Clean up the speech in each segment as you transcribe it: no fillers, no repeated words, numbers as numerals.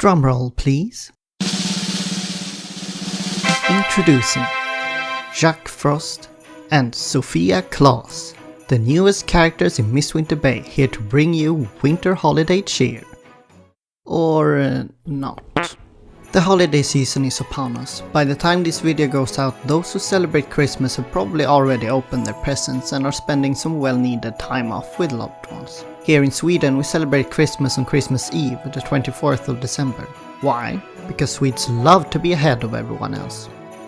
Drumroll, please. Introducing Jack Frost and Sophia Claus, the newest characters in Mistwinter Bay, here to bring you winter holiday cheer. Or not. The holiday season is upon us. By the time this video goes out, those who celebrate Christmas have probably already opened their presents and are spending some well-needed time off with loved ones. Here in Sweden we celebrate Christmas on Christmas Eve, the 24th of December. Why? Because Swedes love to be ahead of everyone else.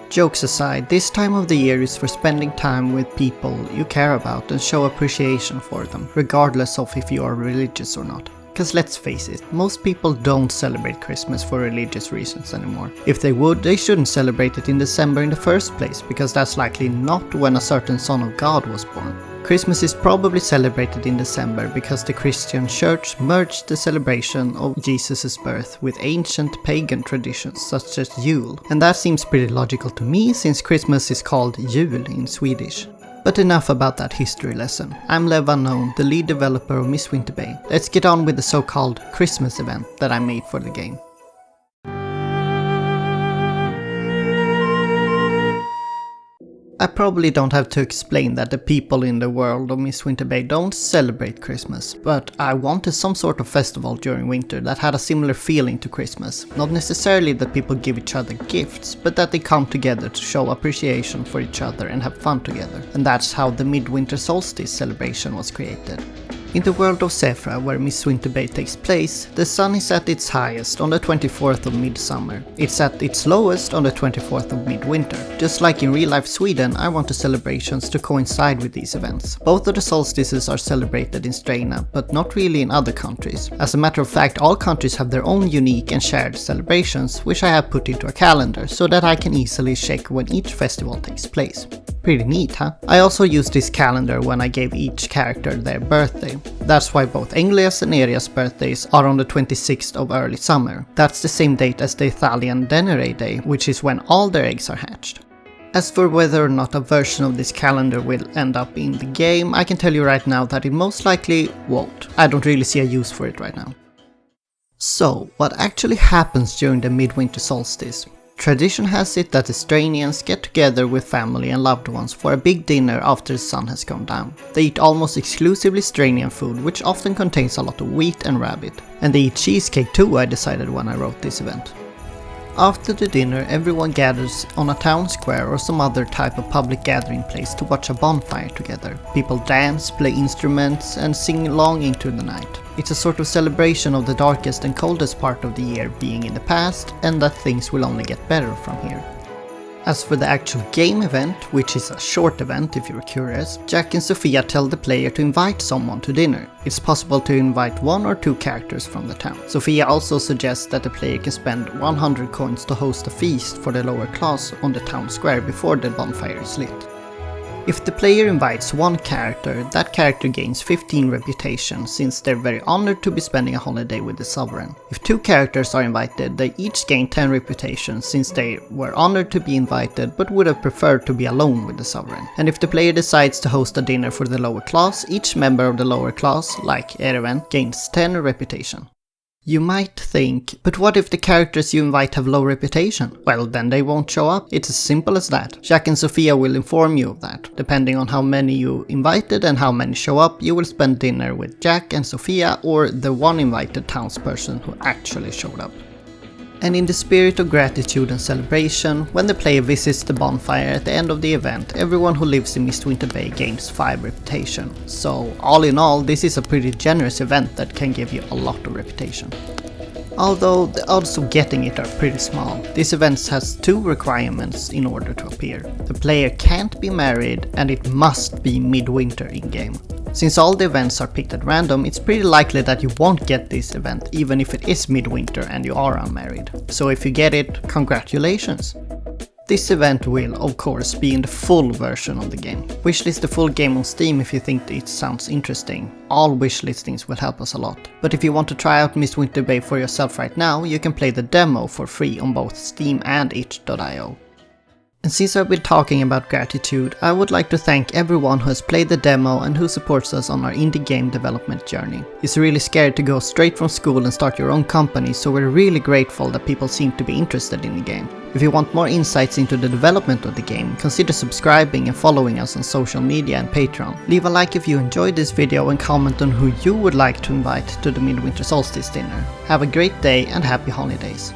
Jokes aside, this time of the year is for spending time with people you care about and show appreciation for them, regardless of if you are religious or not. Because let's face it, most people don't celebrate Christmas for religious reasons anymore. If they would, they shouldn't celebrate it in December in the first place, because that's likely not when a certain Son of God was born. Christmas is probably celebrated in December because the Christian Church merged the celebration of Jesus' birth with ancient pagan traditions such as Yule, and that seems pretty logical to me since Christmas is called Jul in Swedish. But enough about that history lesson. I'm LevUNknown, the lead developer of Mistwinter Bay. Let's get on with the so-called Christmas event that I made for the game. I probably don't have to explain that the people in the world of Mistwinter Bay don't celebrate Christmas, but I wanted some sort of festival during winter that had a similar feeling to Christmas. Not necessarily that people give each other gifts, but that they come together to show appreciation for each other and have fun together. And that's how the midwinter solstice celebration was created. In the world of Sephra, where Mistwinter Bay takes place, the sun is at its highest on the 24th of midsummer. It's at its lowest on the 24th of midwinter. Just like in real-life Sweden, I want the celebrations to coincide with these events. Both of the solstices are celebrated in Strana, but not really in other countries. As a matter of fact, all countries have their own unique and shared celebrations, which I have put into a calendar so that I can easily check when each festival takes place. Pretty neat, huh? I also used this calendar when I gave each character their birthday. That's why both Englia's and Eria's birthdays are on the 26th of early summer. That's the same date as the Italian Denere Day, which is when all their eggs are hatched. As for whether or not a version of this calendar will end up in the game, I can tell you right now that it most likely won't. I don't really see a use for it right now. So, what actually happens during the midwinter solstice? Tradition has it that the Stranians get together with family and loved ones for a big dinner after the sun has gone down. They eat almost exclusively Stranian food, which often contains a lot of wheat and rabbit. And they eat cheesecake too, I decided when I wrote this event. After the dinner, everyone gathers on a town square or some other type of public gathering place to watch a bonfire together. People dance, play instruments, and sing along into the night. It's a sort of celebration of the darkest and coldest part of the year being in the past, and that things will only get better from here. As for the actual game event, which is a short event if you're curious, Jack and Sophia tell the player to invite someone to dinner. It's possible to invite 1 or 2 characters from the town. Sophia also suggests that the player can spend 100 coins to host a feast for the lower class on the town square before the bonfire is lit. If the player invites 1 character, that character gains 15 reputation, since they're very honored to be spending a holiday with the sovereign. If 2 characters are invited, they each gain 10 reputation, since they were honored to be invited but would have preferred to be alone with the sovereign. And if the player decides to host a dinner for the lower class, each member of the lower class, like Ereven, gains 10 reputation. You might think, but what if the characters you invite have low reputation? Well, then they won't show up. It's as simple as that. Jack and Sophia will inform you of that. Depending on how many you invited and how many show up, you will spend dinner with Jack and Sophia or the one invited townsperson who actually showed up. And in the spirit of gratitude and celebration, when the player visits the bonfire at the end of the event, everyone who lives in Mistwinter Bay gains 5 reputation. So all in all, this is a pretty generous event that can give you a lot of reputation. Although the odds of getting it are pretty small. This event has 2 requirements in order to appear. The player can't be married and it must be midwinter in-game. Since all the events are picked at random, it's pretty likely that you won't get this event even if it is midwinter and you are unmarried. So if you get it, congratulations! This event will, of course, be in the full version of the game. Wishlist the full game on Steam if you think it sounds interesting. All wish listings will help us a lot. But if you want to try out Mistwinter Bay for yourself right now, you can play the demo for free on both Steam and itch.io. And since I've been talking about gratitude, I would like to thank everyone who has played the demo and who supports us on our indie game development journey. It's really scary to go straight from school and start your own company, so we're really grateful that people seem to be interested in the game. If you want more insights into the development of the game, consider subscribing and following us on social media and Patreon. Leave a like if you enjoyed this video and comment on who you would like to invite to the Midwinter Solstice dinner. Have a great day and happy holidays.